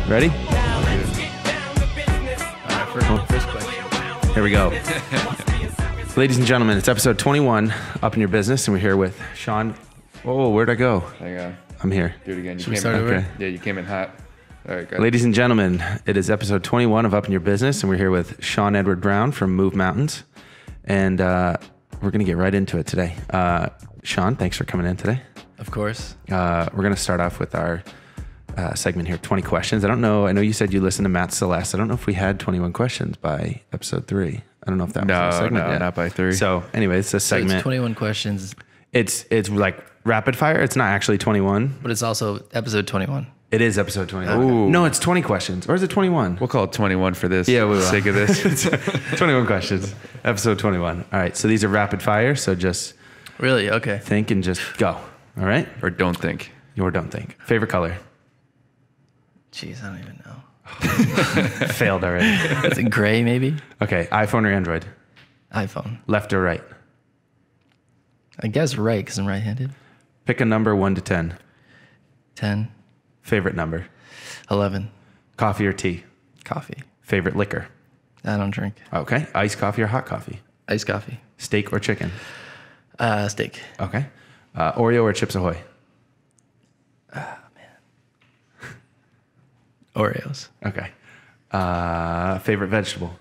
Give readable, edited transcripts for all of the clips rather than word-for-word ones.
Ready? First question. Here we go. Ladies and gentlemen, it's episode 21, Up in Your Business, and we're here with Sean. Oh, where'd I go? Hang on. I'm here. Do it again. Should we start over? Okay. Yeah, you came in hot. All right, guys. Ladies and gentlemen, it is episode 21 of Up in Your Business, and we're here with Sean Edward Brown from Move Mountains, and we're going to get right into it today. Sean, thanks for coming in today. Of course. We're going to start off with our segment here, 20 questions. I know you said you listened to Matt Celeste. I don't know if we had 21 questions by episode 3. I don't know if that was a segment yet. Not by 3. So anyway, it's a segment. So it's 21 questions, It's like rapid fire. It's not actually 21. but it's also episode 21. It is episode 21. Ooh. No, it's 20 questions. Or is it 21? We'll call it 21 for this. Yeah, we will. Sake of this. 21 questions. Episode 21. All right. So these are rapid fire. So just Really? Okay. think and just go. All right. Or don't think. Or don't think. Favorite color? Jeez, I don't even know. Failed already. Is it gray maybe? Okay. iPhone or Android? iPhone. Left or right? I guess right because I'm right-handed. Pick a number 1 to 10. 10, Favorite number? 11. Coffee or tea? Coffee. Favorite liquor? I don't drink. Okay. Iced coffee or hot coffee? Iced coffee. Steak or chicken? Steak. Okay. Oreo or Chips Ahoy? Oreos. Okay. Favorite vegetable?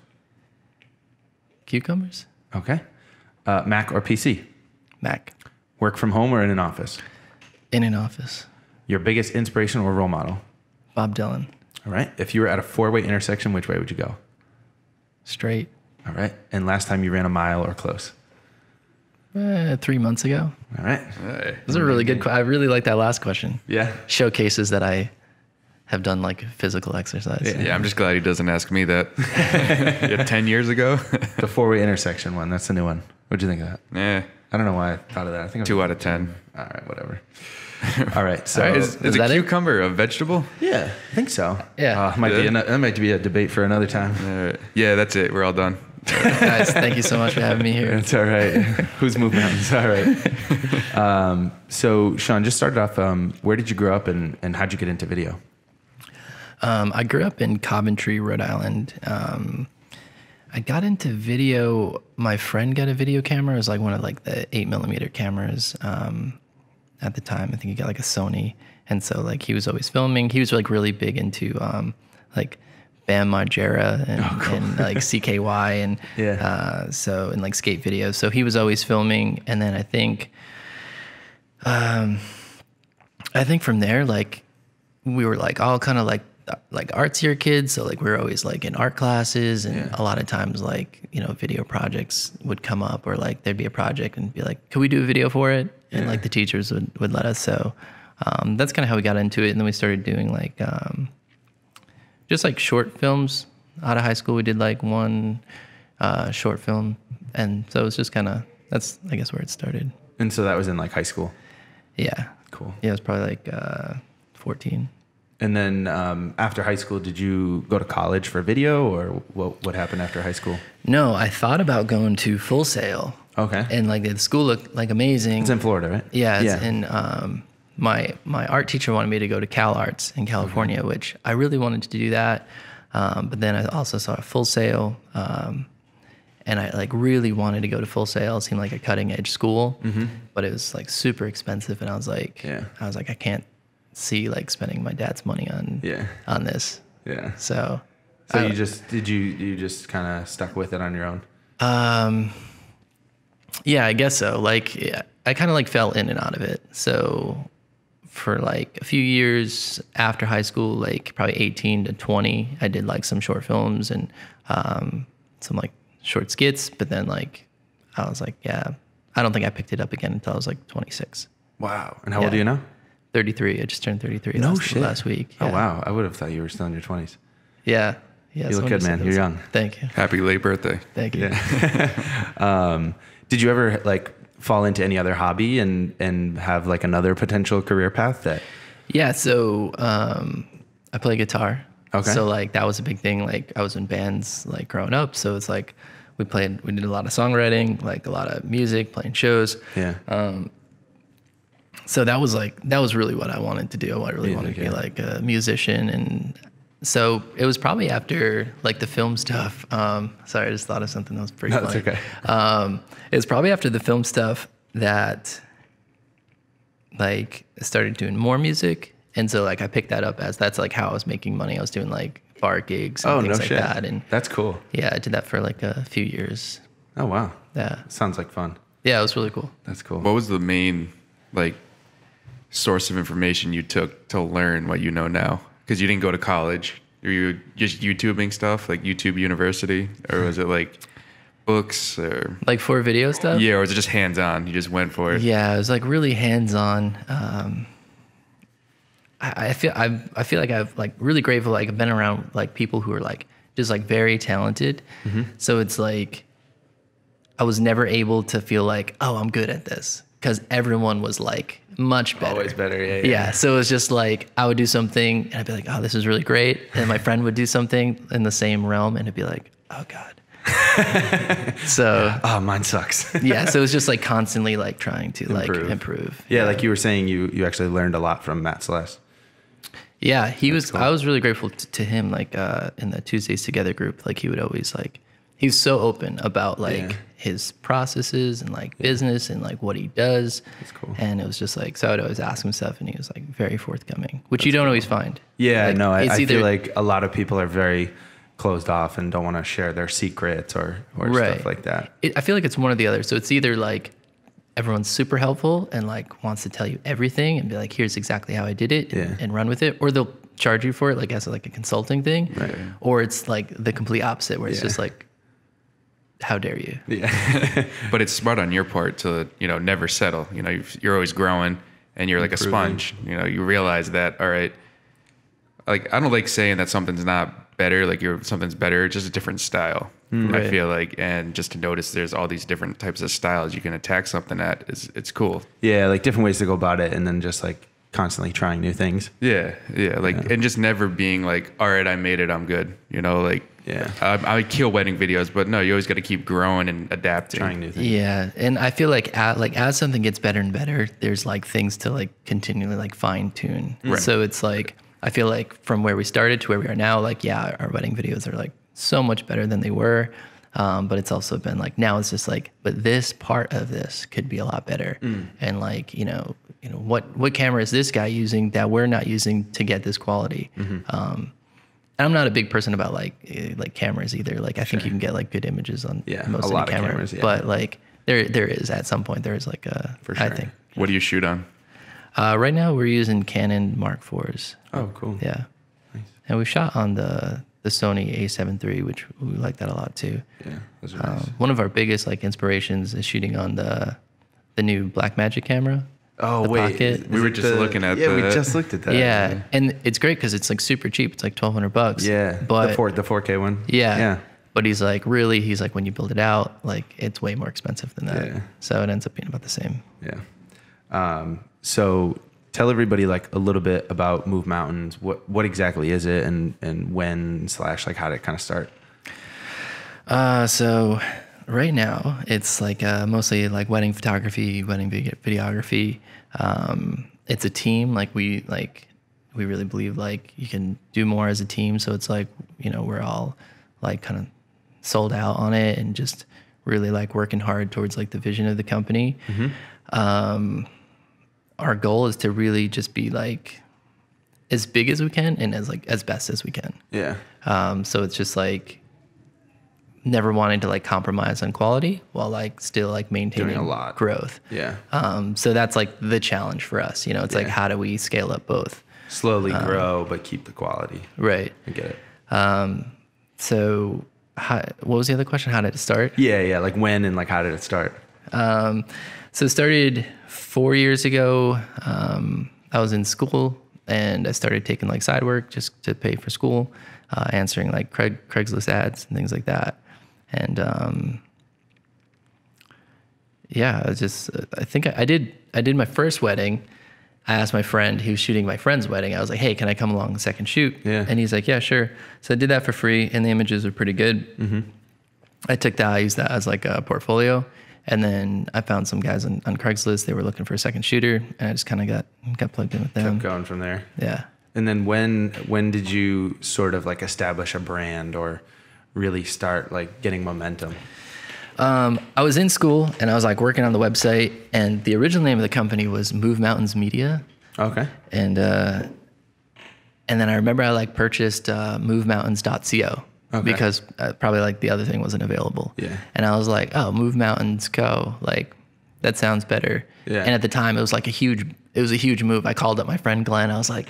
Cucumbers. Okay. Mac or PC? Mac. Work from home or in an office? In an office. Your biggest inspiration or role model? Bob Dylan. All right. If you were at a 4-way intersection, which way would you go? Straight. All right. And last time you ran a mile or close? 3 months ago. All right. Hey. Those are really good. I really like that last question. Yeah. Showcases that I have done like physical exercise. Yeah, I'm just glad he doesn't ask me that. Yeah, 10 years ago. The 4-way intersection one. That's the new one. What'd you think of that? I don't know why I thought of that. I think 2 out of 10. All right. Whatever. All right. So Is a that it? cucumber a vegetable? yeah, I think so. Yeah. That might be a debate for another time. Yeah, that's it. We're all done. Guys, thank you so much for having me here. It's all right. Who's Move Mountains? All right. So, Sean, just started off, where did you grow up and how'd you get into video? I grew up in Coventry, Rhode Island. I got into video. My friend got a video camera. It was like one of like the 8mm cameras at the time. I think he got like a Sony. And so like he was always filming. He was like really big into like Bam Margera and like CKY and and like skate videos. So he was always filming. And then I think from there, like we were like all kind of like artsier kids. So like we were always like in art classes and a lot of times like, you know, video projects would come up or like there'd be a project and be like, could we do a video for it? And like the teachers would let us. So that's kind of how we got into it. And then we started doing like just like short films out of high school. We did like one short film. And so it was just kind of, that's I guess where it started. And so that was in like high school. Yeah. Cool. Yeah, it was probably like 14. And then after high school, did you go to college for video or what happened after high school? No, I thought about going to Full Sail. Okay. And like the school looked like amazing. It's in Florida, right? Yeah. And my art teacher wanted me to go to Cal Arts in California, which I really wanted to do that. But then I also saw Full Sail. And I like really wanted to go to Full Sail. It seemed like a cutting edge school, but it was like super expensive. And I was like, I can't see like spending my dad's money on this. Yeah. So you just kind of stuck with it on your own? Yeah, I guess so. Like I kind of like fell in and out of it. So for like a few years after high school, like probably 18 to 20, I did like some short films and some like short skits. But then like I was like, I don't think I picked it up again until I was like 26. Wow. And how old are you now? 33. I just turned 33 last week. Yeah. Yeah. Oh, wow. I would have thought you were still in your 20s. Yeah. Yeah. You look good, man. You're young. Thank you. Happy late birthday. Thank you. Yeah. Did you ever like fall into any other hobby and have like another potential career path that? Yeah. So I play guitar. Okay. So like that was a big thing. Like I was in bands like growing up. So it's like we did a lot of songwriting, like a lot of music, playing shows. Yeah. So that was really what I wanted to do. I really wanted to be like a musician. And So it was probably after like the film stuff. Sorry, I just thought of something that was pretty funny. That's okay. It was probably after the film stuff that like I started doing more music. And so like I picked that up as that's like how I was making money. I was doing like bar gigs and things like that. And that's cool. yeah, I did that for like a few years. Oh, wow. Yeah. Sounds like fun. Yeah, it was really cool. That's cool. What was the main like source of information you took to learn what you know now? Because you didn't go to college. Were you just YouTubing stuff, like YouTube University? Or was it like books or Like for video stuff? yeah, or was it just hands-on? You just went for it? Yeah, it was like really hands-on. I feel like I've like really grateful. Like I've been around like people who are like just like very talented. So it's like I was never able to feel like, oh, I'm good at this, because everyone was like much better. Always better, yeah. Yeah. So it was just like I would do something and I'd be like, oh, this is really great. And my friend would do something in the same realm and it'd be like, oh God. So oh, mine sucks. yeah. So it was just like constantly like trying to like improve. Yeah, like you were saying, you actually learned a lot from Matt Celeste. Yeah, he was. Cool. I was really grateful to him. Like in the Tuesdays Together group, like he would always like. He was so open about like his processes and like business and like what he does. That's cool. And it was just like, so I would always ask him stuff, and he was like very forthcoming, which you don't always find. Yeah, like, no, I feel like a lot of people are very closed off and don't want to share their secrets or stuff like that. I feel like it's one or the other. So it's either like everyone's super helpful and like wants to tell you everything and be like, here's exactly how I did it and run with it, or they'll charge you for it like as like a consulting thing, right. Or it's like the complete opposite where it's just like, how dare you? Yeah. But it's smart on your part to, never settle. You're always growing and you're like a sponge. You realize that, all right, like I don't like saying that something's not better, like something's better, just a different style. Right. I feel like, and just to notice there's all these different types of styles you can attack something at it's cool. Yeah, like different ways to go about it, and then just like constantly trying new things. Yeah, and just never being like, all right, I made it, I'm good. I kill wedding videos, but no, you always got to keep growing and adapting, trying new things. Yeah, and I feel like as something gets better and better, there's like things to like continually like fine tune. Right. So it's like I feel like from where we started to where we are now, like our wedding videos are like so much better than they were. But it's also been like now it's just like, but this part of this could be a lot better. And like what camera is this guy using that we're not using to get this quality? And I'm not a big person about like cameras either. Like I think you can get like good images on most of the cameras, but like there is at some point there is like a for sure. I think. What do you shoot on? Right now we're using Canon Mark IVs. Oh, cool. Yeah, nice. And we shot on the Sony A7 III, which we like that a lot too. Yeah, those are nice. One of our biggest like inspirations is shooting on the new Blackmagic camera. Oh wait, Pocket. We were just looking at we just looked at that. Yeah, and it's great because it's like super cheap. It's like $1,200. Yeah, but the 4K one. Yeah. But he's like when you build it out, like it's way more expensive than that. Yeah. So it ends up being about the same. Yeah. So tell everybody like a little bit about Move Mountains. What exactly is it, and when / like how did it kind of start? So right now it's like mostly like wedding photography, wedding videography. It's a team. Like we really believe like you can do more as a team. So it's like, we're all like kind of sold out on it and just really like working hard towards like the vision of the company. Our goal is to really just be like as big as we can and as best as we can. Yeah. So it's just like never wanting to like compromise on quality while like still like maintaining a lot growth. Yeah. So that's like the challenge for us. It's like how do we scale up both? Slowly grow but keep the quality. Right. I get it. So what was the other question? How did it start? Yeah. Like when and like how did it start? So it started 4 years ago. I was in school and I started taking like side work just to pay for school, answering like Craigslist ads and things like that. And I think I did my first wedding. I asked my friend who was shooting my friend's wedding. I was like, hey, can I come along the second shoot? Yeah. And he's like, yeah, sure. So I did that for free and the images were pretty good. I took that, I used that as like a portfolio. And then I found some guys on Craigslist. They were looking for a second shooter, and I just kind of got plugged in with them. Kept going from there. Yeah. And then when did you sort of like establish a brand or really start like getting momentum? I was in school and I was like working on the website, and the original name of the company was Move Mountains Media. Okay. And then I remember I like purchased movemountains.co because probably like the other thing wasn't available. Yeah. And I was like, oh, Move Mountains Co. Like that sounds better. Yeah. And at the time it was a huge move. I called up my friend Glenn. I was like,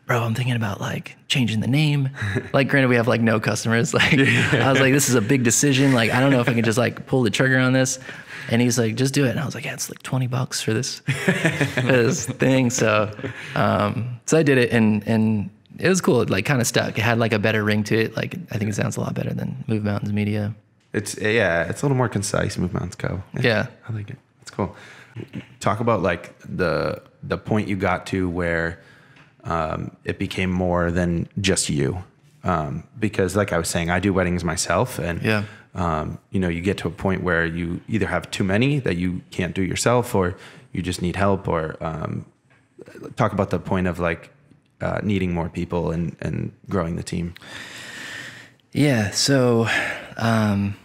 bro, I'm thinking about like changing the name. Like granted, we have like no customers. Like I was like, this is a big decision. Like, I don't know if I can just like pull the trigger on this. And he's like, just do it. And I was like, yeah, it's like $20 for this, thing. So I did it and it was cool. It like kind of stuck. It had like a better ring to it. Like, I think it sounds a lot better than Move Mountains Media. It's a little more concise, Move Mountains Co. Yeah. I like it. It's cool. Talk about like the point you got to where it became more than just you. Because like I was saying, I do weddings myself, and you get to a point where you either have too many that you can't do yourself, or you just need help, or talk about the point of like needing more people and growing the team. Yeah. So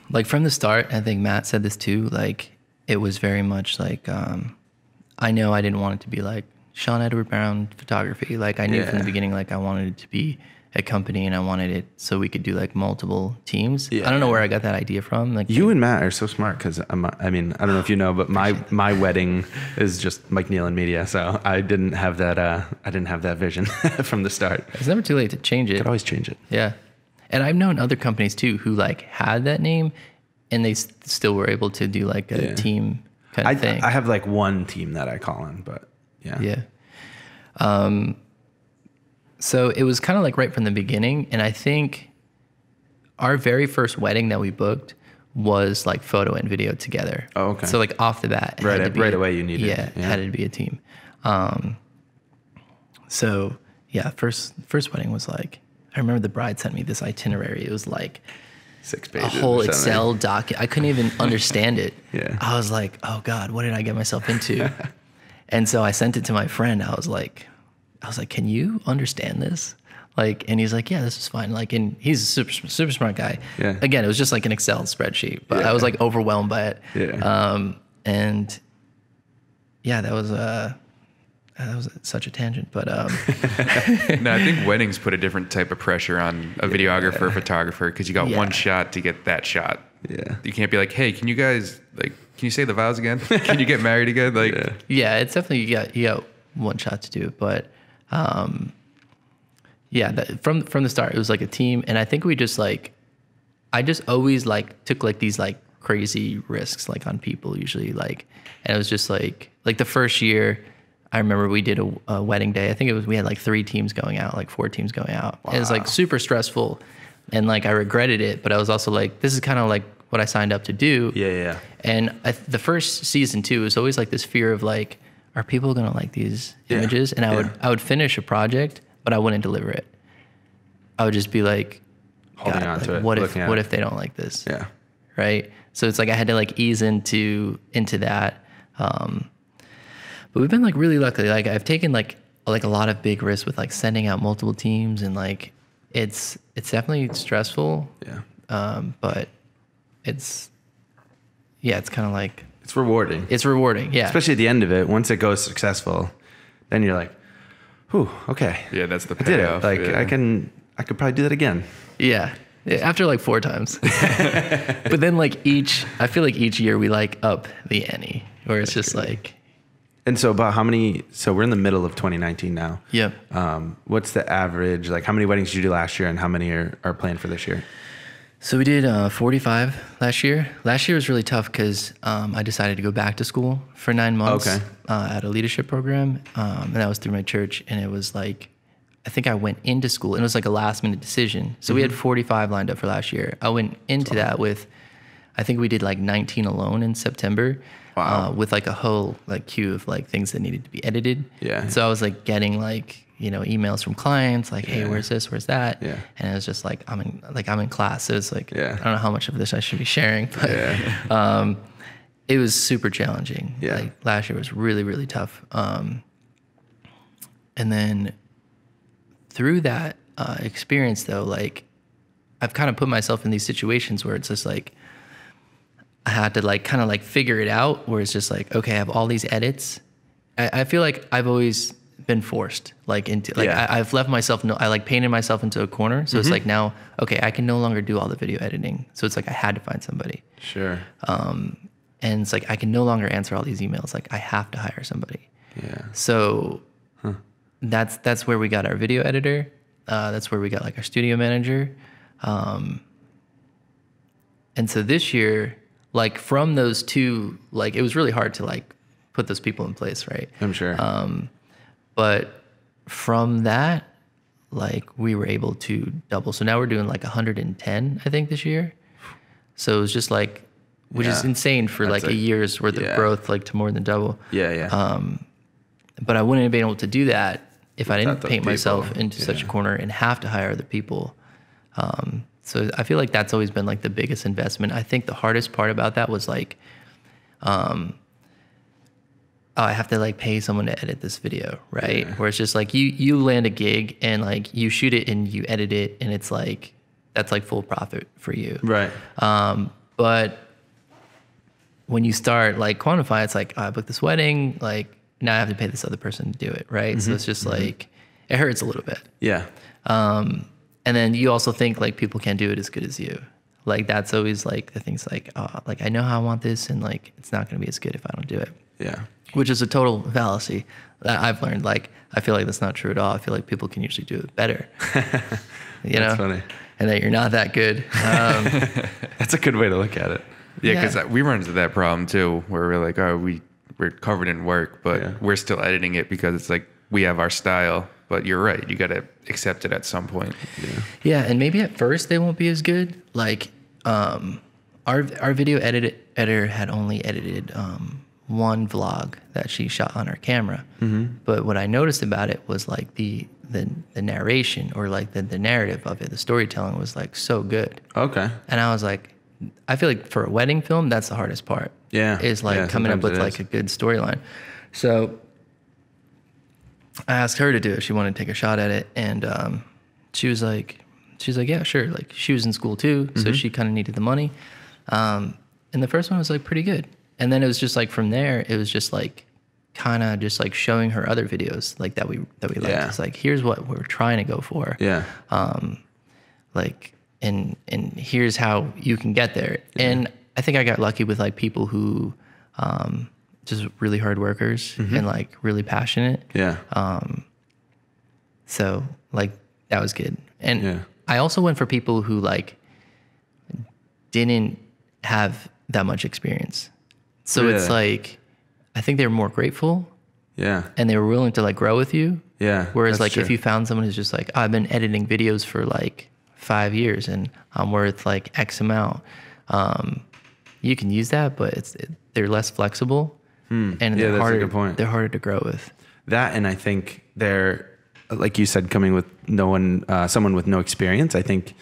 like from the start, I think Matt said this too, like it was very much like I know I didn't want it to be like Sean Edward Brown photography. Like I knew from the beginning, like I wanted it to be a company, and I wanted it so we could do like multiple teams. Yeah. I don't know where I got that idea from. Like you and Matt are so smart, because I don't know if you know, but my wedding is just Mike Nealon Media, so I didn't have that vision from the start. It's never too late to change it. You could always change it. Yeah, and I've known other companies too who like had that name, and they still were able to do like a team kind of thing. I have like one team that I call on, but yeah. So it was kind of like right from the beginning. And I think our very first wedding that we booked was like photo and video together. Oh, okay. So like off the bat, right away you needed it had to be a team. So yeah, first wedding was like, I remember the bride sent me this itinerary. It was like 6 pages, a whole Excel doc. I couldn't even understand it. Yeah. I was like, oh God, what did I get myself into? And so I sent it to my friend. I was like, can you understand this? Like, and he's like, yeah, this is fine. Like, and he's a super smart guy. Yeah. Again, it was just like an Excel spreadsheet, but I was like overwhelmed by it. Yeah. And yeah, that was such a tangent, but no, I think weddings put a different type of pressure on a videographer, photographer, because you got one shot to get that shot. Yeah. You can't be like, hey, can you guys like, can you say the vows again? Can you get married again? Like, it's definitely you got one shot to do it, but from the start it was like a team, and I think we just like, I just always like took like these like crazy risks like on people usually, like, and it was just like the first year I remember we did a wedding day. I think we had like 3 teams going out, like 4 teams going out. Wow. It was like super stressful, and like I regretted it, but I was also like, this is kind of like what I signed up to do. Yeah. And the first season too was always like this fear of like, are people gonna like these images? And I would finish a project, but I wouldn't deliver it. I would just be like, holding on to it. What if they don't like this? Yeah. Right. So it's like I had to like ease into that. But we've been like really lucky. Like I've taken like a lot of big risks with like sending out multiple teams, and like it's definitely stressful. Yeah. But it's kind of like, it's rewarding. It's rewarding, yeah. Especially at the end of it, once it goes successful, then you're like, "Whew, okay." Yeah, that's the payoff. I did it. Like I could probably do that again. Yeah, after like 4 times. But then like I feel like each year we like up the ante, where it's just like. And so about how many? So we're in the middle of 2019 now. Yep. What's the average? Like how many weddings did you do last year, and how many are planned for this year? So we did 45 last year. Last year was really tough because I decided to go back to school for 9 months at a leadership program. And that was through my church. And it was like, I think I went into school, and it was like a last minute decision. So we had 45 lined up for last year. I went into that with, I think we did like 19 alone in September. Wow. With like a whole like queue of like things that needed to be edited. Yeah. So I was like getting like, emails from clients like, hey, where's this, where's that? Yeah. And it was just like, I'm in class. So it's like, I don't know how much of this I should be sharing, but it was super challenging. Yeah. Like last year was really, really tough. And then through that experience though, like I've kind of put myself in these situations where it's just like I had to like kind of like figure it out, where it's just like, okay, I have all these edits. I feel like I've always been forced like into like I've left myself, I like painted myself into a corner. So it's like now, okay, I can no longer do all the video editing. So it's like I had to find somebody. Sure. And it's like I can no longer answer all these emails. Like I have to hire somebody. Yeah. So that's where we got our video editor. That's where we got like our studio manager. And so this year, like from those two, like it was really hard to like put those people in place, right? I'm sure. But from that, like we were able to double. So now we're doing like 110, I think, this year. So it was just like, which is insane for like a year's worth of growth, like to more than double. Yeah. But I wouldn't have been able to do that if I didn't Without those paint myself people. into such a corner and have to hire other people. So I feel like that's always been like the biggest investment. I think the hardest part about that was like, I have to like pay someone to edit this video, right? Yeah. Where it's just like you land a gig and like you shoot it and you edit it and it's like, that's like full profit for you. Right. But when you start like quantify, it's like, I booked this wedding, like now I have to pay this other person to do it, right? So it's just like, it hurts a little bit. Yeah. And then you also think like people can't do it as good as you. Like that's always like the things like, like I know how I want this and like it's not gonna be as good if I don't do it. Yeah. Which is a total fallacy that I've learned. Like I feel like that's not true at all. I feel like people can usually do it better. You know? That's funny. And that you're not that good. That's a good way to look at it. Yeah, because we run into that problem too, where we're like, oh, we're covered in work, but we're still editing it because it's like we have our style. But you're right, you got to accept it at some point. Yeah, and maybe at first they won't be as good. Like our video editor had only edited one vlog that she shot on her camera. But what I noticed about it was like the narration or like the narrative of it, the storytelling was like so good. Okay. And I was like, I feel like for a wedding film, that's the hardest part. Yeah. Is like coming up sometimes with like a good storyline. So I asked her to do it. She wanted to take a shot at it. And she was like, yeah, sure. Like she was in school too. So she kind of needed the money. And the first one was like pretty good. And then it was just like from there, it was just like kind of just like showing her other videos like that we liked. Yeah. It's like, here's what we're trying to go for. Yeah. Like, and here's how you can get there. Yeah. And I think I got lucky with like people who just really hard workers and like really passionate. Yeah. So like that was good. And Yeah. I also went for people who like didn't have that much experience. So it's like, I think they were more grateful. Yeah. And they were willing to like grow with you. Yeah. Whereas that's like true. if you found someone who's just like, I've been editing videos for like 5 years and I'm worth like X amount, you can use that, but they're less flexible and Yeah, they're that's a harder. good point. They're harder to grow with. That, and I think they're, like you said, coming with someone with no experience, I think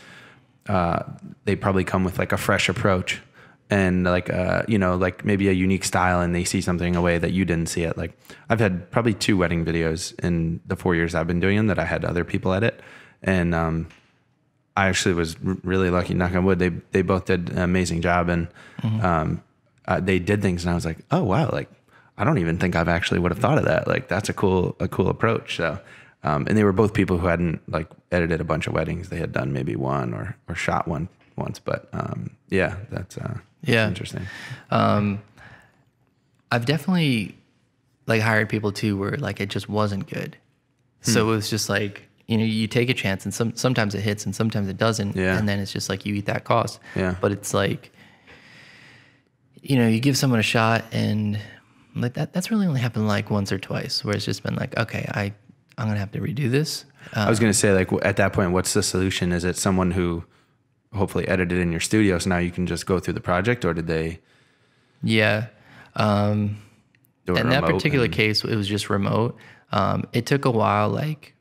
they probably come with like a fresh approach and like, like maybe a unique style, and they see something a way that you didn't see it. Like I've had probably 2 wedding videos in the 4 years I've been doing them that I had other people edit. And I actually was really lucky, knock on wood. They both did an amazing job, and they did things, and I was like, oh wow, like I don't even think I've actually would have thought of that. Like that's a cool approach. So, and they were both people who hadn't like edited a bunch of weddings. They had done maybe one or shot one once, but yeah, that's interesting. I've definitely like hired people too where like it just wasn't good. So it was just like, you take a chance and sometimes it hits and sometimes it doesn't. Yeah. And then it's just like you eat that cost. Yeah. But it's like, you give someone a shot and like that's really only happened like once or twice where it's just been like, okay, I'm going to have to redo this. I was going to say, like, at that point, what's the solution? Is it someone who hopefully edited in your studio so now you can just go through the project, or did they? Yeah. Do it In that remote particular and- case, it was just remote. It took a while. Like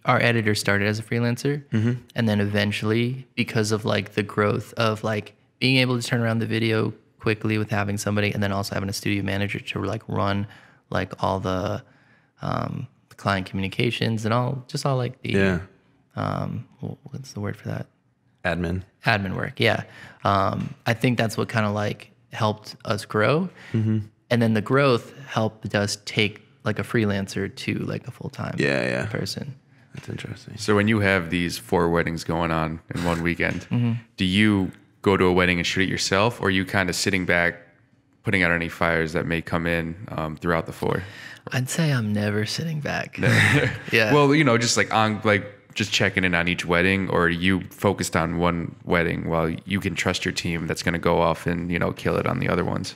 our editor started as a freelancer, and then eventually, because of like the growth of like being able to turn around the video quickly with having somebody, and then also having a studio manager to like run like all the client communications and all like the, Yeah. What's the word for that? Admin work. Yeah. I think that's what kind of like helped us grow. And then the growth helped us take like a freelancer to like a full-time person. That's interesting. So when you have these 4 weddings going on in one weekend, do you go to a wedding and shoot it yourself, or are you kind of sitting back, putting out any fires that may come in throughout the 4? I'd say I'm never sitting back. Yeah. Well, just just checking in on each wedding, or are you focused on one wedding while you can trust your team that's going to go off and, kill it on the other ones?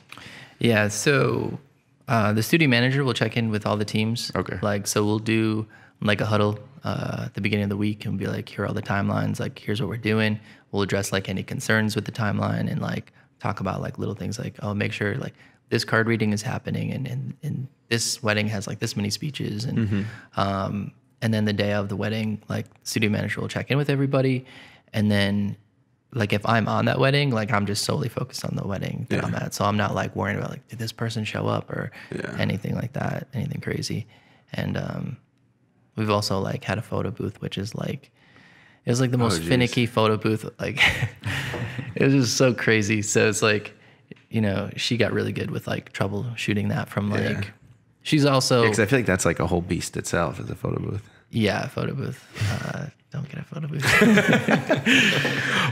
Yeah. So the studio manager will check in with all the teams. Okay. So we'll do like a huddle at the beginning of the week and be like, here are all the timelines. Like, here's what we're doing. We'll address like any concerns with the timeline and like talk about like little things like, oh, make sure like this card reading is happening and this wedding has like this many speeches and then the day of the wedding, like studio manager will check in with everybody. And then like if I'm on that wedding, like I'm just solely focused on the wedding that I'm at. So I'm not like worrying about like, did this person show up or anything like that, anything crazy. And we've also like had a photo booth, which is like, it was like the most finicky photo booth. Like it was just so crazy. So it's like, she got really good with like troubleshooting that from like, she's also, because I feel like that's like a whole beast itself as a photo booth. Yeah, photo booth. Don't get a photo booth.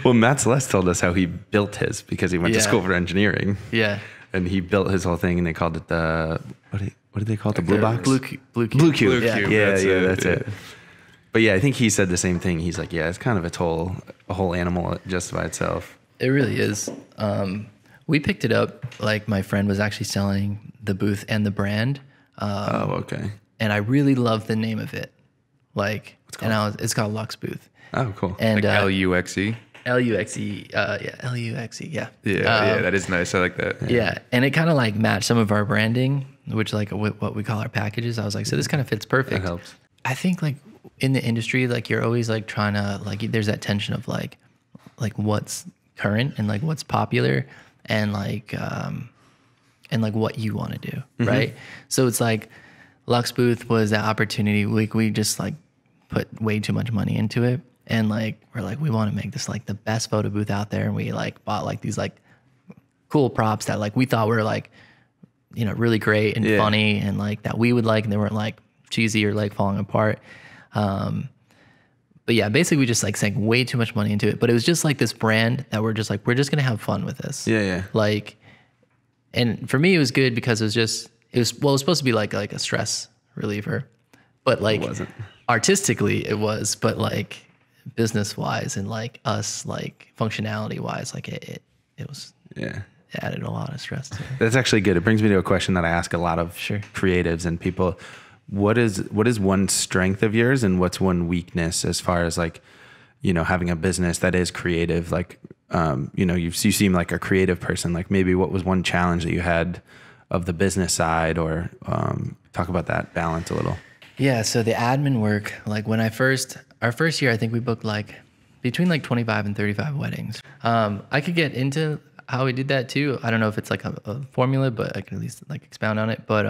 Well, Matt Celeste told us how he built his because he went to school for engineering. Yeah. And he built his whole thing and they called it the, what did they call it? The blue box? Blue cube. Blue cube. Yeah, that's it. But yeah, I think he said the same thing. He's like, yeah, it's kind of a whole animal just by itself. It really is. We picked it up, like my friend was actually selling the booth and the brand. Okay. And I really love the name of it. Like, it's called Lux Booth. Oh, cool. And like Luxe. Luxe, Luxe, yeah. Yeah, that is nice. I like that. Yeah, and it kind of like matched some of our branding, which like what we call our packages. I was like, so this kind of fits perfect. That helps. I think like in the industry, like you're always like trying to like, there's that tension of like what's current and like what's popular and like what you want to do, right? So it's like Lux Booth was that opportunity. We just like put way too much money into it. And like, we're like, we want to make this like the best photo booth out there. And we like bought like these like cool props that like we thought were like, really great and funny and like that we would like, and they weren't like cheesy or like falling apart. But yeah, basically we just like sank way too much money into it. But it was just like this brand that we're just going to have fun with this. Yeah. Like, and for me, it was good because it was supposed to be like a stress reliever, but like it wasn't. Artistically it was, but like business wise and like us, like functionality wise, like it was, it added a lot of stress to it. That's actually good. It brings me to a question that I ask a lot of creatives and people. What is one strength of yours and what's one weakness as far as like, having a business that is creative? Like, you seem like a creative person. Like maybe what was one challenge that you had of the business side, or talk about that balance a little. Yeah. So the admin work, like when our first year, I think we booked like between like 25 and 35 weddings. I could get into how we did that too. I don't know if it's like a formula, but I can at least like expound on it. But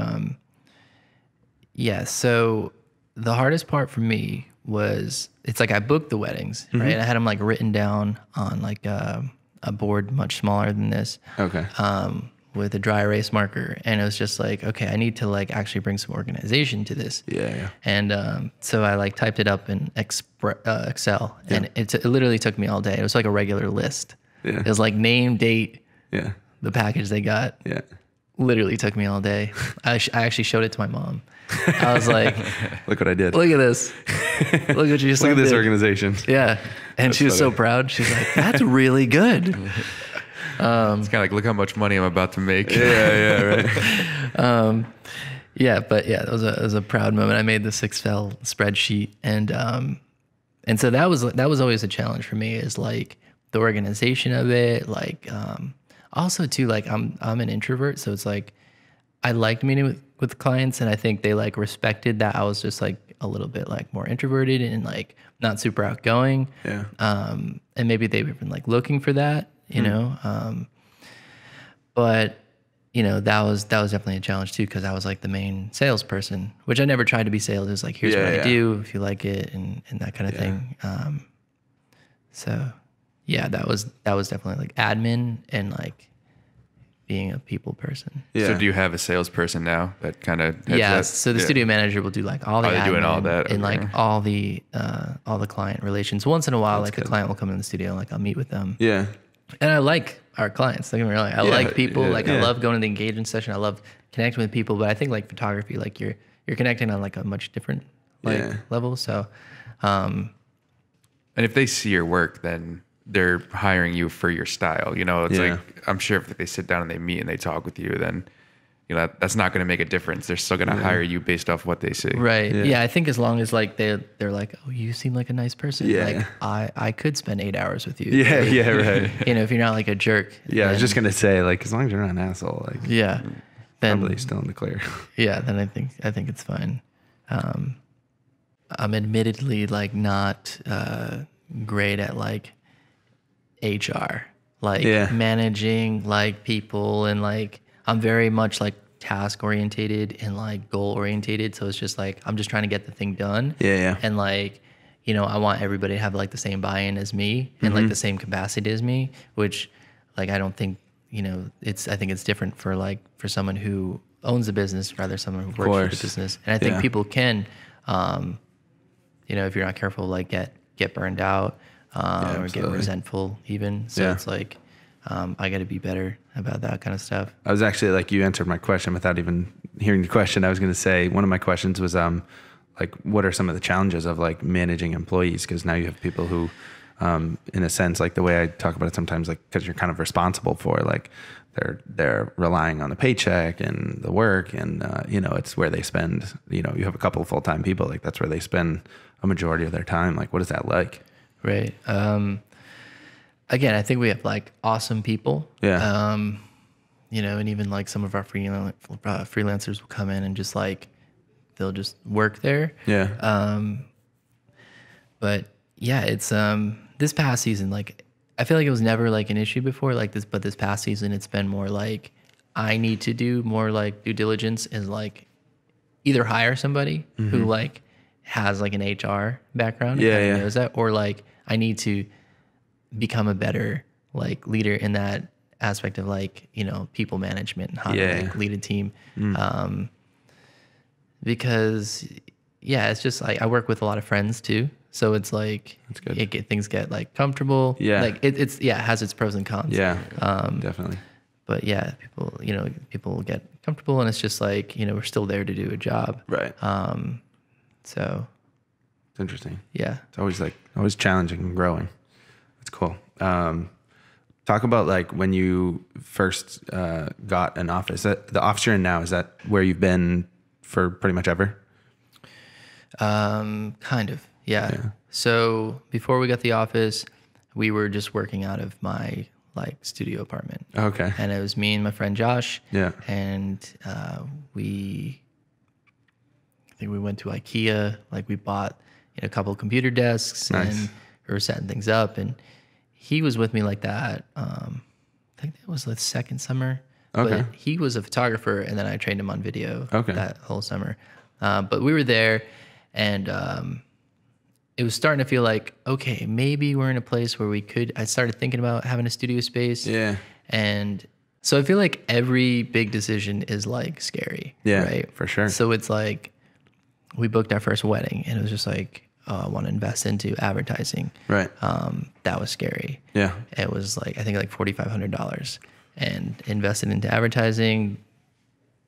yeah, so the hardest part for me was, it's like I booked the weddings, right? And I had them like written down on like a board much smaller than this. Okay. With a dry erase marker. And it was just like, okay, I need to like actually bring some organization to this. Yeah. And so I like typed it up in Excel, and it literally took me all day. It was like a regular list. Yeah. It was like name, date, Yeah. the package they got. Yeah. Literally took me all day. I actually showed it to my mom. I was like, look what I did. look at this. Look what you Look at this organization. Yeah. And she was so proud. She's like, that's really good. It's kind of like, look how much money I'm about to make. Yeah, right. But it was a proud moment. I made this Excel spreadsheet, and so that was always a challenge for me, is like the organization of it. Like, also too, like I'm an introvert, so it's like I liked meeting with clients, and I think they like respected that I was just like a little bit like more introverted and like not super outgoing. Yeah. And maybe they've been like looking for that, you know. But you know, that was definitely a challenge too, because I was like the main salesperson, which I never tried to be sales. It was like, here's what I do if you like it, and that kind of thing. So yeah, that was definitely like admin and like being a people person. Yeah. So do you have a salesperson now that kind of So the studio manager will do like all the admin doing all that, and like all the client relations. Once in a while, like a client will come in the studio, like I'll meet with them. Yeah. And I like our clients. Don't get me wrong. I like people. I love going to the engagement session. I love connecting with people. But I think like photography, like you're connecting on like a much different level. So, and if they see your work, then they're hiring you for your style. You know, it's like, I'm sure if they sit down and they meet and they talk with you, then, you know, that's not going to make a difference. They're still going to hire you based off what they see. Right. Yeah. I think as long as like they're like, oh, you seem like a nice person. Yeah. Like I could spend 8 hours with you. Yeah. Yeah. Right. You know, if you're not like a jerk. Yeah. I was just going to say, like, as long as you're not an asshole, like, then probably still in the clear. Yeah. Then I think it's fine. I'm admittedly like not great at like HR, like managing like people, and like I'm very much like task orientated and like goal orientated. So it's just like I'm just trying to get the thing done. Yeah. And like, you know, I want everybody to have like the same buy-in as me and like the same capacity as me, which like I don't think, you know, I think it's different for someone who owns a business rather someone who works for the business. And I think people can, you know, if you're not careful, like get burned out. Or get resentful even. So it's like, I got to be better about that kind of stuff. I was actually like, you answered my question without even hearing the question. I was going to say, one of my questions was, like, what are some of the challenges of like managing employees? Cause now you have people who, in a sense, like the way I talk about it sometimes, like, cause you're kind of responsible for, like, they're relying on the paycheck and the work, and, you know, it's where they spend, you know, you have a couple of full-time people, like that's where they spend a majority of their time. Like, what is that like? Right. Again, I think we have like awesome people. Yeah. You know, and even like some of our freelancers will come in and just like, they'll just work there. Yeah. But yeah, it's, this past season, like, I feel like it was never like an issue before like this, but this past season, it's been more like, I need to do more like due diligence and like either hire somebody who like has like an HR background and knows that, or like I need to become a better like leader in that aspect of like, you know, people management and how to like lead a team. Because it's just like I work with a lot of friends too. So it's like things get like comfortable. Yeah. Like it has its pros and cons. Yeah. Definitely. But yeah, people get comfortable, and it's just like, you know, we're still there to do a job. Right. So it's interesting. Yeah. It's always challenging and growing. It's cool. Talk about like when you first got an office. The office you're in now, is that where you've been for pretty much ever? Kind of. Yeah. So before we got the office, we were just working out of my like studio apartment. Okay. And it was me and my friend Josh. Yeah. And I think we went to IKEA. Like we bought a couple of computer desks and we were setting things up. And he was with me like that. I think that was the second summer. Okay. But he was a photographer, and then I trained him on video that whole summer. But we were there, and it was starting to feel like, okay, maybe we're in a place where I started thinking about having a studio space. Yeah. And so I feel like every big decision is like scary. Yeah, right? For sure. So it's like, we booked our first wedding, and it was just like, oh, I want to invest into advertising. Right. That was scary. Yeah. It was like, I think like $4,500, and invested into advertising.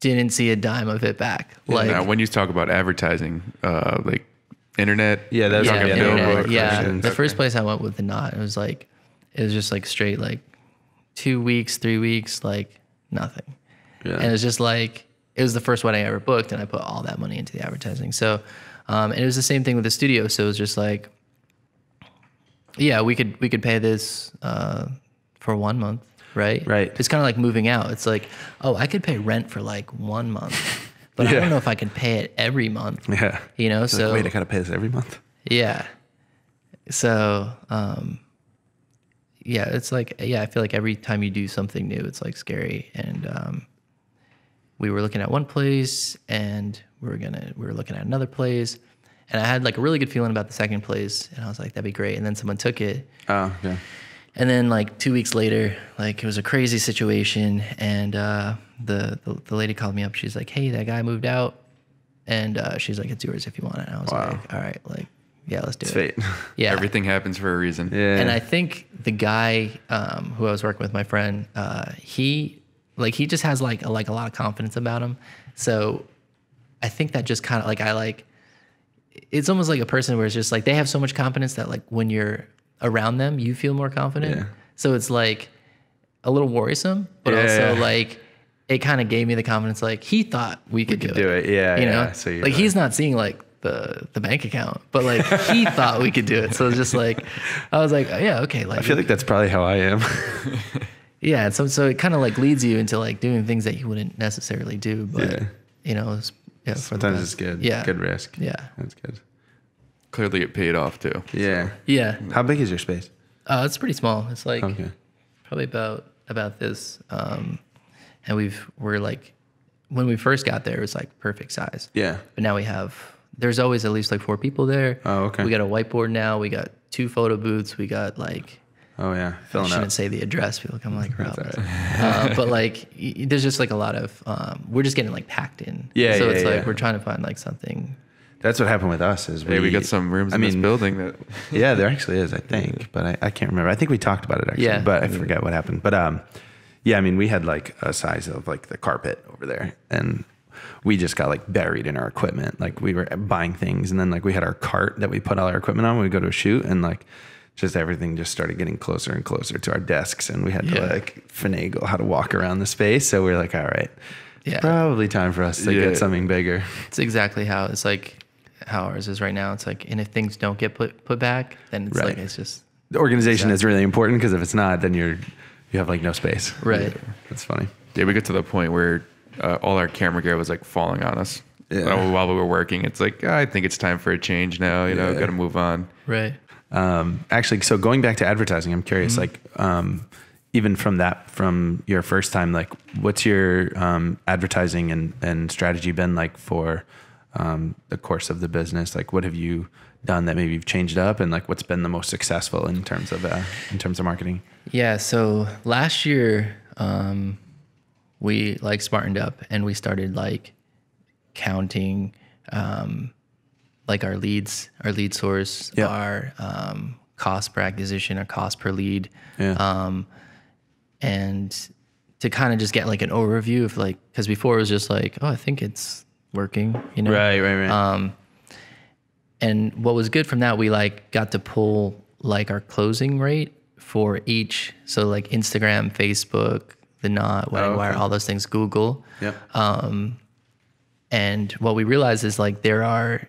Didn't see a dime of it back. Like, now, when you talk about advertising, like internet. Yeah, that's internet. Yeah. The first place I went with it was just like straight like 2 weeks, 3 weeks, like nothing. Yeah. And it was just like, it was the first wedding I ever booked, and I put all that money into the advertising. So, and it was the same thing with the studio. So it was just like, yeah, we could pay this for 1 month, right? Right. It's kind of like moving out. It's like, oh, I could pay rent for like 1 month, but I don't know if I can pay it every month. Yeah. You know, so like, wait, I gotta pay this every month. Yeah. So, yeah, it's like, I feel like every time you do something new, it's like scary. And we were looking at one place and we were looking at another place. And I had like a really good feeling about the second place. And I was like, that'd be great. And then someone took it. Oh, okay. And then like 2 weeks later, like it was a crazy situation. And the lady called me up. She's like, hey, that guy moved out. And she's like, it's yours if you want it. And I was like, all right, like, yeah, let's do it. Fate. Yeah. Everything happens for a reason. Yeah. And I think the guy who I was working with, my friend, he just has like a lot of confidence about him. So I think that just kind of it's almost like a person where it's just like they have so much confidence that like when you're around them, you feel more confident. Yeah. So it's like a little worrisome, but also like it kind of gave me the confidence. Like he thought we could do it. Yeah. You know, So like he's not seeing like the bank account, but like he thought we could do it. So it's just like, I was like, yeah, okay. Like I feel like that's probably how I am. yeah. So it kind of like leads you into like doing things that you wouldn't necessarily do, but you know, for Sometimes it's good. Yeah. Good risk. Yeah. That's good. Clearly it paid off too. Yeah. Yeah. How big is your space? It's pretty small. It's like Okay. probably about this. And we're like, when we first got there, it was like perfect size. Yeah. But now there's always at least like 4 people there. Oh, okay. We got a whiteboard now. We got 2 photo booths. We got like, Oh yeah. I Filling shouldn't up. say the address. People come like, Rob. But like, there's just like a lot of, we're just getting like packed in. Yeah, So yeah, it's like, yeah. we're trying to find like something. That's what happened with us is Hey, we got some rooms in this building that. Yeah, there actually is, I think, but I can't remember. I think we talked about it actually, Yeah. but I forget what happened. But yeah, I mean, we had like a size of like the carpet over there, and we just got like buried in our equipment. Like we were buying things, and then like we had our cart that we put all our equipment on when we go to a shoot, and like just everything just started getting closer and closer to our desks, and we had to like finagle how to walk around the space. So we're like, all right, Yeah. probably time for us to get something bigger. It's exactly how it's like how ours is right now. It's like, and if things don't get put back, then it's like, it's just. The organization is really important because if it's not, then you have like no space. Right. That's funny. Yeah, we get to the point where all our camera gear was like falling on us while we were working. It's like, I think it's time for a change now. You know, got to move on. Right. Actually, so going back to advertising, I'm curious, like, even from your first time, like what's your advertising and strategy been like for the course of the business? Like what have you done that maybe you've changed up, and like what's been the most successful in terms of marketing? Yeah. So last year, we like smartened up and we started like counting, like our lead source, our cost per acquisition, or cost per lead. Yeah. And to kind of just get like an overview of like, cause before it was just like, oh, I think it's working, you know? Right. And what was good from that, we like got to pull like our closing rate for each. So like Instagram, Facebook, The Knot, Wedding Wire, all those things, Google. Yep. And what we realized is like the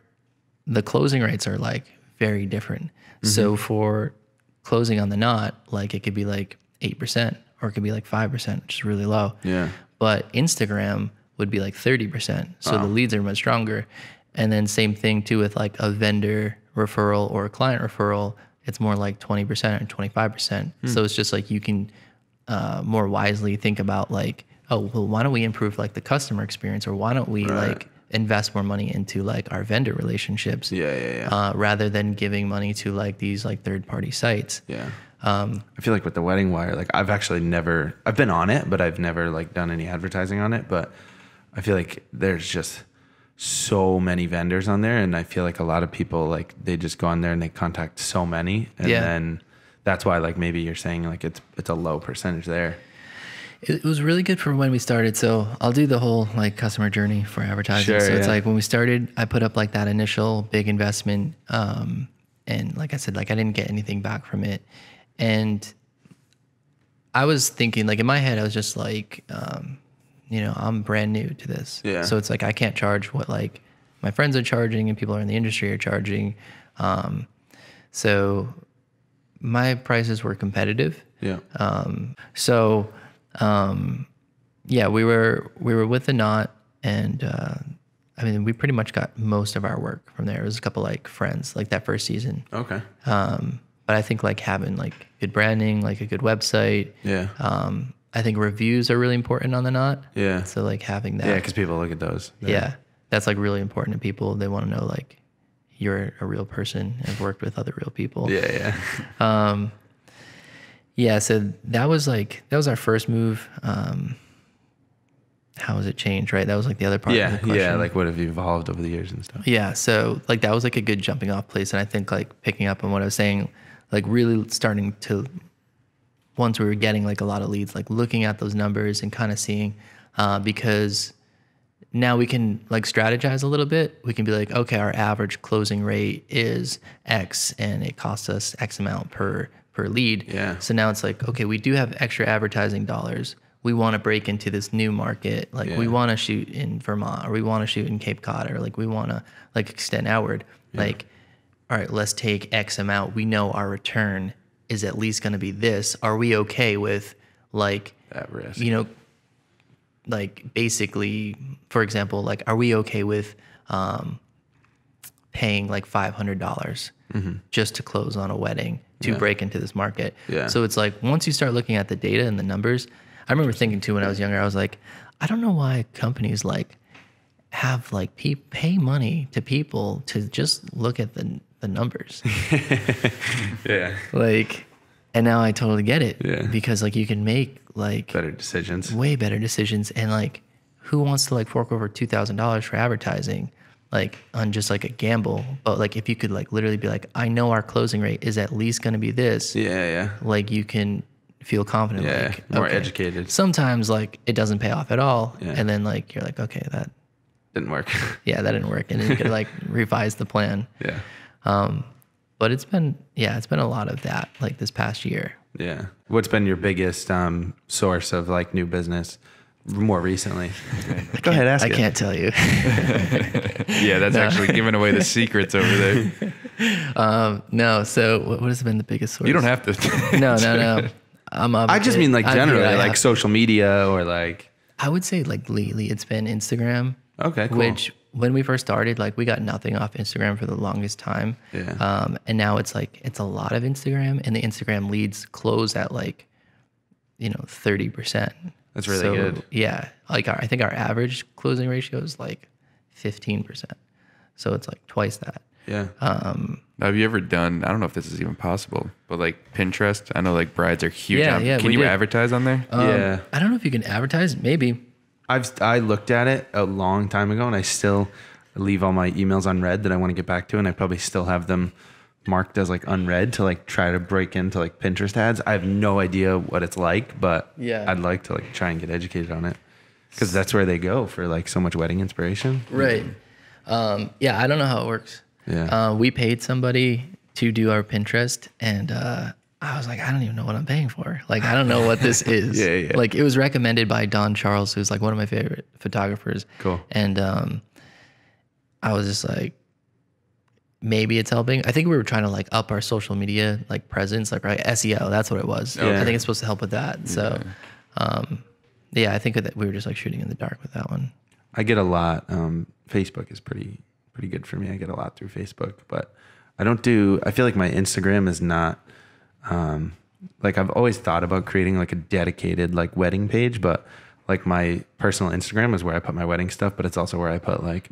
closing rates are like very different. So for closing on The Knot, like it could be like 8% or it could be like 5%, which is really low. Yeah. But Instagram would be like 30%. So the leads are much stronger. And then same thing too with like a vendor referral or a client referral. It's more like 20% or 25%. So it's just like you can more wisely think about like, oh, well, why don't we improve like the customer experience, or why don't we like invest more money into like our vendor relationships? Rather than giving money to like these like third party sites. Yeah. I feel like with the Wedding Wire, like I've been on it, but I've never like done any advertising on it. But I feel like there's just so many vendors on there, and I feel like a lot of people like they just go on there and they contact so many, and then that's why like maybe you're saying like it's a low percentage there. It was really good for when we started. So I'll do the whole like customer journey for advertising. Sure, so it's like when we started, I put up like that initial big investment. And like I said, like I didn't get anything back from it. And I was thinking like in my head, I was just like, you know, I'm brand new to this. Yeah. So it's like, I can't charge what like my friends are charging and people are in the industry are charging. So my prices were competitive. Yeah. Yeah, we were with The Knot, and I mean, we pretty much got most of our work from there. It was a couple like friends, like that first season. Okay. But I think like having like good branding, like a good website, I think reviews are really important on the knot. Yeah. So like having that. Yeah, because people look at those. Yeah. That's like really important to people. They want to know like you're a real person and have worked with other real people. Yeah, yeah. Yeah, so that was our first move. How has it changed, right? That was like the other part of the question. Yeah, like what have you evolved over the years and stuff? Yeah, so like that was like a good jumping off place. And I think like picking up on what I was saying, like really starting to, once we were getting like a lot of leads, like looking at those numbers and kind of seeing, because now we can like strategize a little bit. We can be like, okay, our average closing rate is X and it costs us X amount per lead. Yeah. So now it's like, okay, we do have extra advertising dollars. We want to break into this new market. Like we want to shoot in Vermont, or we want to shoot in Cape Cod, or like we want to like extend outward. Like, all right, let's take X amount. We know our return is at least going to be this. Are we okay with like, That risk. you know, like basically, for example, like, are we okay with paying like $500 just to close on a wedding to break into this market? Yeah. So it's like, once you start looking at the data and the numbers, I remember thinking too, when I was younger, I was like, I don't know why companies like have like pay money to people to just look at the numbers. Yeah. Like, and now I totally get it. Yeah. Because like you can make like Better decisions. way better decisions. And like, who wants to like fork over $2,000 for advertising, like on just like a gamble? But like, if you could like literally be like, I know our closing rate is at least going to be this. Yeah, yeah. Like you can feel confident. Yeah, like, more okay. educated. Sometimes like it doesn't pay off at all. Yeah. And then like, you're like, okay, that Didn't work. that didn't work. And then you could like revise the plan. Yeah. But it's been a lot of that like this past year. Yeah. What's been your biggest source of like new business more recently? Go ahead, ask I it. can't tell you. Yeah, that's actually giving away the secrets over there. No. So what has been the biggest source? You don't have to. No. I just mean like generally, like social media or like. I would say like lately it's been Instagram. Okay, cool. Which when we first started, like we got nothing off Instagram for the longest time. Yeah. And now it's like, it's a lot of Instagram, and the Instagram leads close at like, 30%. That's really good. Yeah. Like I think our average closing ratio is like 15%. So it's like twice that. Yeah. Have you ever done, I don't know if this is even possible, but like Pinterest? I know like brides are huge. Yeah, on, yeah, Can we you did. advertise on there? Yeah. I don't know if you can advertise. Maybe. I looked at it a long time ago, and I still leave all my emails unread that I want to get back to, and I probably still have them marked as like unread to like try to break into like Pinterest ads. I have no idea what it's like, but Yeah. I'd like to like try and get educated on it, because that's where they go for like so much wedding inspiration. Right. Yeah, I don't know how it works. Yeah. We paid somebody to do our Pinterest, and I was like, I don't even know what I'm paying for. Like, I don't know what this is. Yeah. Like, it was recommended by Don Charles, who's like one of my favorite photographers. Cool. And I was just like, maybe it's helping. I think we were trying to like up our social media like presence, like right SEO. That's what it was. Yeah. I think it's supposed to help with that. So, yeah, I think that we were just like shooting in the dark with that one. I get a lot. Facebook is pretty good for me. I get a lot through Facebook, but I feel like my Instagram is not, like I've always thought about creating like a dedicated like wedding page, but like my personal Instagram is where I put my wedding stuff, but it's also where I put like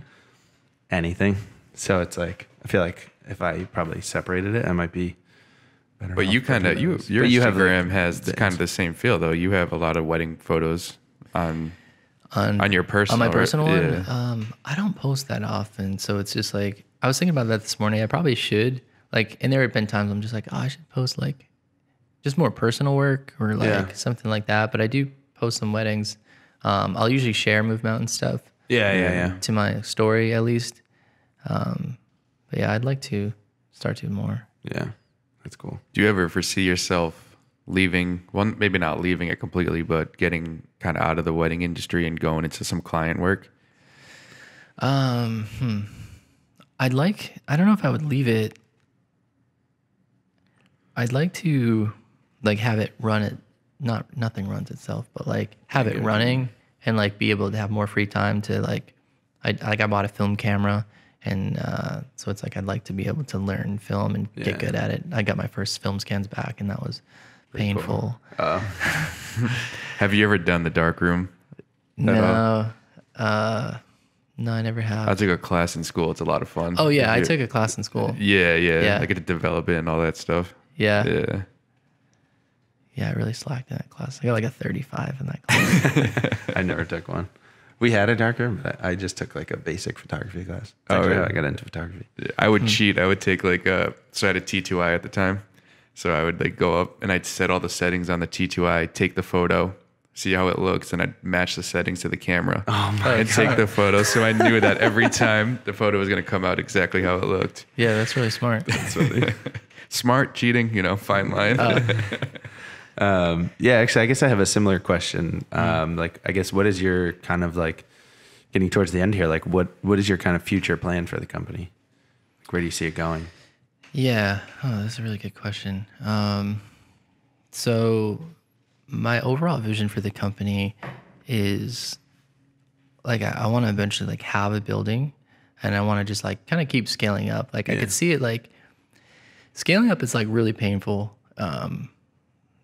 anything. So it's like, I feel like if I probably separated it, I might be better. But off you kind of, putting those. your But you have, Instagram like, has kind of the same feel though. You have a lot of wedding photos on your personal. On my personal one, Yeah. I don't post that often, so it's just like I was thinking about that this morning. I probably should. Like, and there have been times I'm just like, oh, I should post like just more personal work or like Yeah. something like that. But I do post some weddings. I'll usually share Move Mountain stuff Yeah. to my story at least. But yeah, I'd like to start to more. Yeah. That's cool. Do you ever foresee yourself leaving, well, maybe not leaving it completely, but getting kind of out of the wedding industry and going into some client work? I don't know if I would leave it. I'd like to like have it run it. Nothing runs itself, but like have it running and like be able to have more free time to like, I bought a film camera, and so it's like I'd like to be able to learn film and get good at it. I got my first film scans back, and that was painful. Have you ever done the dark room? No, no, I never have. I took a class in school. It's a lot of fun. Oh yeah, I took a class in school. Yeah. I get to develop it and all that stuff. Yeah. Yeah, I really slacked in that class. I got like a 35 in that class. I never took one. We had a dark room, but I just took like a basic photography class. Oh, That's yeah. how I got into photography. I would cheat. I would take like so I had a T2i at the time. So I would like go up and I'd set all the settings on the T2i, take the photo, see how it looks, and I'd match the settings to the camera. And take the photo. So I knew that every time the photo was going to come out exactly how it looked. Yeah, that's really smart. Smart, cheating, fine line. Yeah, actually, I guess I have a similar question. Like, I guess, what is your kind of like, getting towards the end here, like what is your kind of future plan for the company? Like, where do you see it going? Yeah. Oh, that's a really good question. So my overall vision for the company is like, I want to eventually like have a building, and I want to just like kind of keep scaling up. Like I could see it like scaling up is like really painful.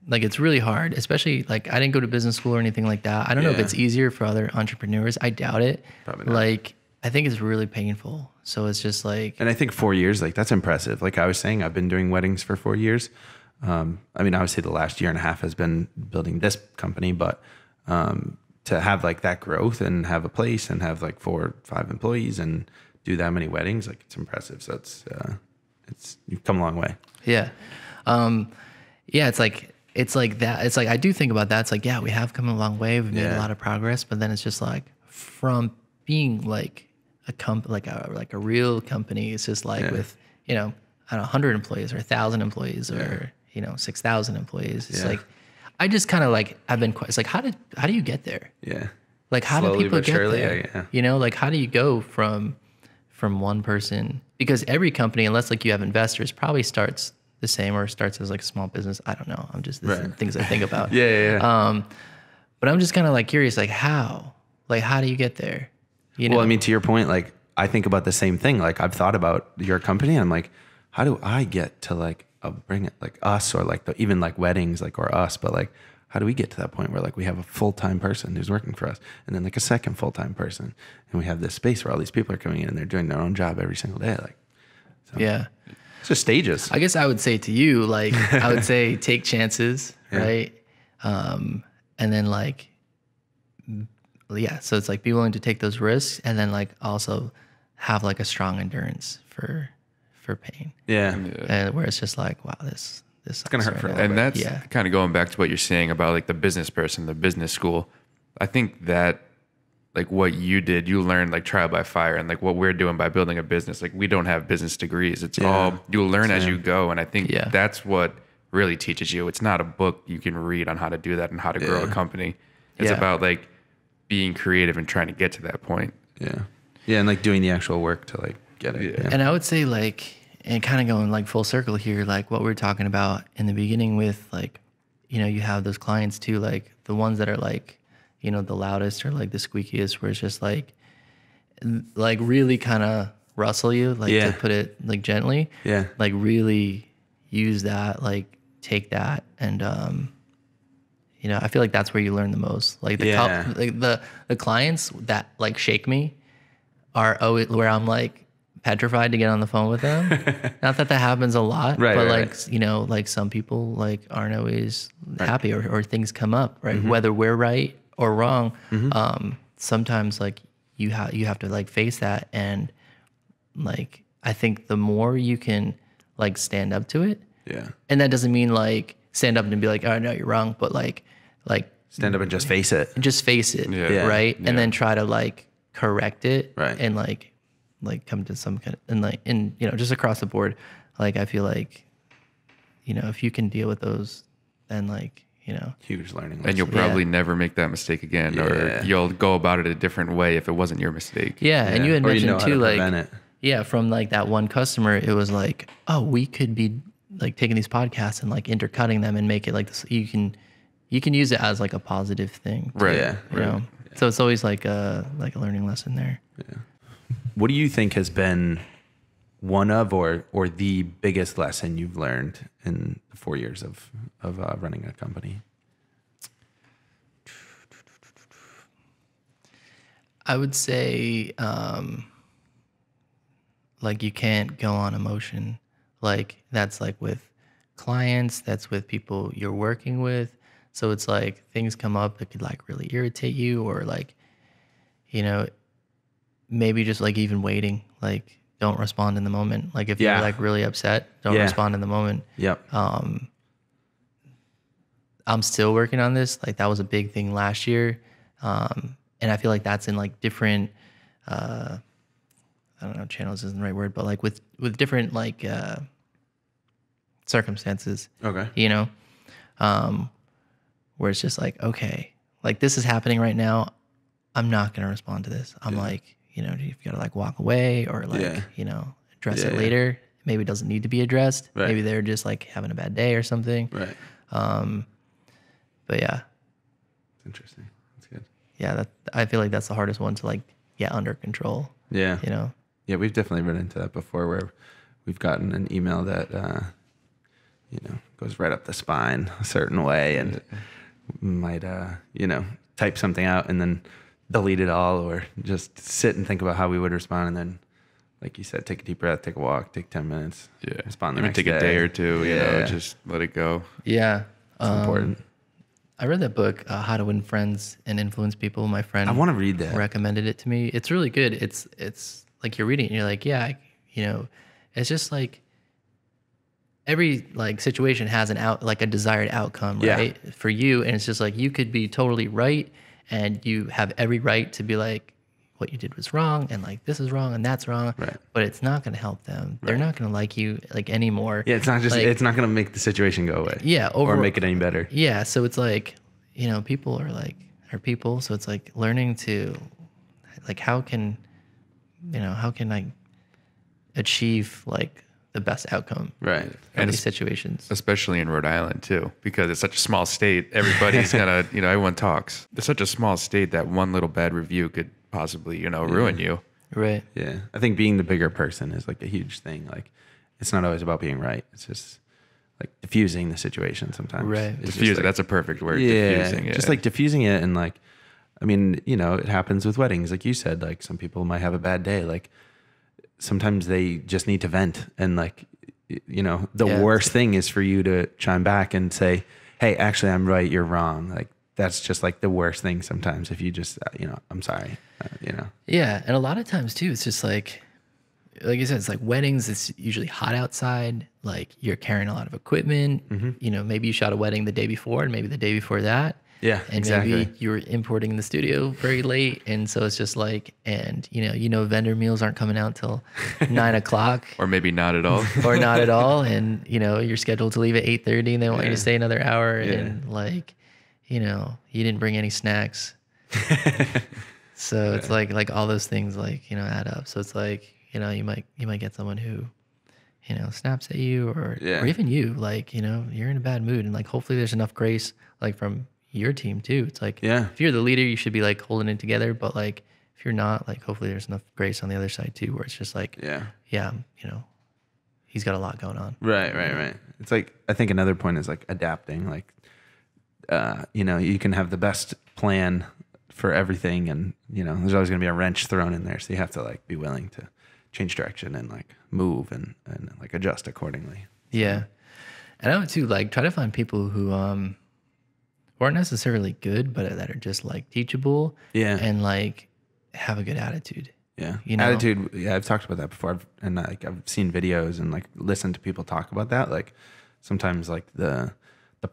Like it's really hard, especially like I didn't go to business school or anything like that. I don't know if it's easier for other entrepreneurs. I doubt it. Probably not. Like I think it's really painful. So it's just like, And I think 4 years, like that's impressive. Like I was saying, I've been doing weddings for 4 years. I mean, obviously the last year and a half has been building this company, but to have like that growth and have a place and have like 4 or 5 employees and do that many weddings, like it's impressive. So you've come a long way. yeah. Yeah, it's like that. It's like, I do think about that. It's like, yeah, we have come a long way. We've made a lot of progress, but then it's just like from being like like a real company, it's just like with, I don't know, 100 employees or 1,000 employees or, 6,000 employees. It's like, I just kind of like, it's like, how do you get there? Yeah. Like, how Slowly do people but get surely, there? yeah. Like, how do you go from one person? Because every company, unless like you have investors, probably starts the same or starts as like a small business. I don't know. This is things I think about. Yeah. But I'm just kind of like curious, like how do you get there? Well, I mean, to your point, like I think about the same thing. Like I've thought about your company and I'm like, how do I get to like bring it like us or like even like weddings, like, or us, but like, how do we get to that point where like we have a full-time person who's working for us and then like a second full-time person and we have this space where all these people are coming in and they're doing their own job every single day. Like, so it's just stages. I guess I would say to you, like, I would say take chances, right? And then like, so it's like be willing to take those risks and then like also have like a strong endurance for pain. Yeah. And where it's just like, wow, this It's gonna hurt for a now. little And bit. that's kind of going back to what you're saying about like the business person, the business school. I think that like what you did, you learned like trial by fire, and like what we're doing by building a business. Like we don't have business degrees. It's all you learn as you go. And I think that's what really teaches you. It's not a book you can read on how to do that and how to grow a company. It's about like being creative and trying to get to that point. Yeah. Yeah. And like doing the actual work to like get it. Yeah. And I would say like, and kind of going like full circle here, like what we were talking about in the beginning with like, you have those clients too, like the ones that are like, the loudest or like the squeakiest, where it's just like really kind of rustle you, like to put it like gently. Yeah. Like really use that, like take that. And, I feel like that's where you learn the most. Like the clients that like shake me are always where I'm like petrified to get on the phone with them. Not that happens a lot, but like, like some people like aren't always happy or things come up, right? Mm-hmm. Whether we're right or wrong. Sometimes like you have to like face that. And like, I think the more you can like stand up to it. Yeah. And that doesn't mean like stand up and be like, oh no, you're wrong. But like stand up and just face it. Just face it. Yeah. Right. Yeah. And then try to like correct it. Right. And like come to some kind of, and like, and, just across the board, like, I feel like, if you can deal with those, then like, Huge learning. And you'll probably never make that mistake again, or you'll go about it a different way if it wasn't your mistake. Yeah. And you had mentioned too, like, it. From like that one customer, it was like, oh, we could be like taking these podcasts and like intercutting them and make it like this. You can use it as like a positive thing. Right. Yeah. You know? So it's always like a learning lesson there. Yeah. What do you think has been one of or the biggest lesson you've learned in the 4 years of running a company? I would say, like, you can't go on emotion. Like, that's like with clients, that's with people you're working with. So it's like things come up that could like really irritate you, or like, you know, maybe just like even waiting, like don't respond in the moment. Like if you're like really upset, don't respond in the moment. Yep. I'm still working on this. Like that was a big thing last year. And I feel like that's in like different, I don't know, channels isn't the right word, but like with different like circumstances. Okay. You know, where it's just like, okay, like this is happening right now. I'm not going to respond to this. I'm like, you know, you've got to like walk away or like, you know, address it later. Maybe it doesn't need to be addressed. Right. Maybe they're just like having a bad day or something. Right. But yeah. It's interesting. That's good. Yeah. I feel like that's the hardest one to like get under control. Yeah. You know? Yeah. We've definitely run into that before where we've gotten an email that, you know, goes right up the spine a certain way and might, you know, type something out and then delete it all or just sit and think about how we would respond. And then, like you said, take a deep breath, take a walk, take 10 minutes. Yeah. Respond the Even next take a day or two, you know, just let it go. Yeah. It's important. I read that book, How to Win Friends and Influence People. My friend I want to read that. recommended it to me. It's really good. It's like you're reading it and you're like, yeah, you know, it's just like every like situation has like a desired outcome, right? For you. And it's just like, you could be totally right. And you have every right to be like, what you did was wrong. And like, this is wrong and that's wrong. Right. But it's not going to help them. They're not going to like you like anymore. Yeah. It's not just, like, it's not going to make the situation go away. Yeah. Or make it any better. Yeah. So it's like, you know, people are people. So it's like learning to like, how can I achieve like the best outcome? Right. In these situations. Especially in Rhode Island too, because it's such a small state. Everybody's gonna, you know, everyone talks. It's such a small state that one little bad review could possibly, you know, ruin you. Right. Yeah. I think being the bigger person is like a huge thing. Like it's not always about being right. It's just like diffusing the situation sometimes. Right. It's Diffusing, like, that's a perfect word. yeah. Diffusing, yeah. Just like diffusing it. And like, I mean, you know, it happens with weddings. Like you said, like some people might have a bad day. Like sometimes they just need to vent and like, you know, the worst thing is for you to chime back and say, hey, actually, I'm right. You're wrong. Like, that's just like the worst thing sometimes if you just, you know, I'm sorry, you know? Yeah. And a lot of times too, it's just like you said, it's like weddings, it's usually hot outside. Like you're carrying a lot of equipment. Mm-hmm. You know, maybe you shot a wedding the day before and maybe the day before that. Yeah, and exactly. Maybe you were importing in the studio very late. And so it's just like, and you know, vendor meals aren't coming out till 9 o'clock. Or maybe not at all. Or not at all. And, you know, you're scheduled to leave at 8:30 and they want you to stay another hour. And like, you know, you didn't bring any snacks. So it's like all those things like, you know, add up. So it's like, you know, you might get someone who, you know, snaps at you or even you, like, you know, you're in a bad mood and like, hopefully there's enough grace like from your team too. It's like, if you're the leader, you should be like holding it together. But like, if you're not, like, hopefully there's enough grace on the other side too, where it's just like, you know, he's got a lot going on. Right. It's like, I think another point is like adapting. Like, you know, you can have the best plan for everything and, you know, there's always going to be a wrench thrown in there. So you have to like be willing to change direction and like move and like adjust accordingly. Yeah. And I would too, like, try to find people who, aren't necessarily good, but that are just like teachable. Yeah. And like have a good attitude. Yeah. You know? Attitude. Yeah. I've talked about that before. And like, I've seen videos and like listened to people talk about that. Like sometimes like the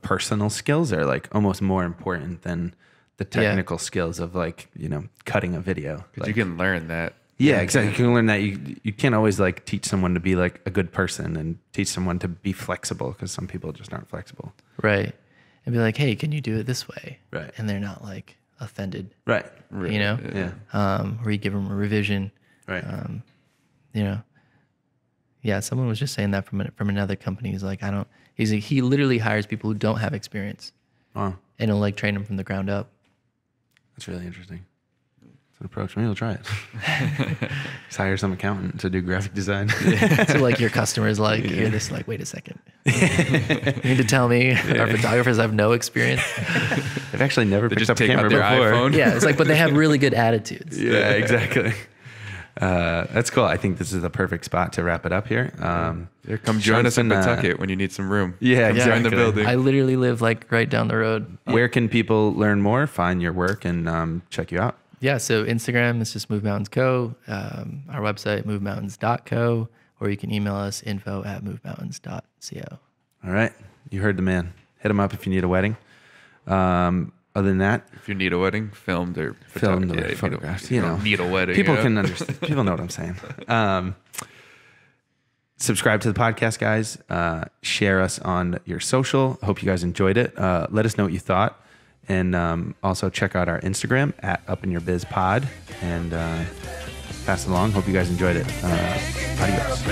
personal skills are like almost more important than the technical skills of like, you know, cutting a video. Like, you can learn that. Yeah, exactly. You can learn that. You can't always like teach someone to be like a good person and teach someone to be flexible because some people just aren't flexible. Right. And be like, hey, can you do it this way? Right. And they're not like offended. Right. You know? Yeah. Or you give them a revision. Right. You know? Yeah. Someone was just saying that from another company. He's like, he literally hires people who don't have experience. Wow. And he'll like train them from the ground up. That's really interesting. approach. Maybe we'll try it. Just hire some accountant to do graphic design. So like your customers like hear this like, wait a second. You need to tell me our photographers have no experience. They've actually never They picked just up a take out camera their before. iPhone. Yeah, it's like, but they have really good attitudes. Yeah, exactly. That's cool. I think this is the perfect spot to wrap it up here. Here, come join us in Sean's been, Pawtucket when you need some room. Yeah, Come exactly. join the building. I literally live like right down the road. Where can people learn more, find your work, and check you out? Yeah, so Instagram is just Move Mountains Co. Our website, movemountains.co, or you can email us info@movemountains.co. All right. You heard the man. Hit him up if you need a wedding. Other than that, If you need a wedding, filmed or filmed photographed. or Yeah, photographed, you you don't know. need a wedding. People you know? can understand. People know what I'm saying. Subscribe to the podcast, guys. Share us on your social. Hope you guys enjoyed it. Let us know what you thought. And also check out our Instagram at UpInYourBizPod and pass it along. Hope you guys enjoyed it. Adios.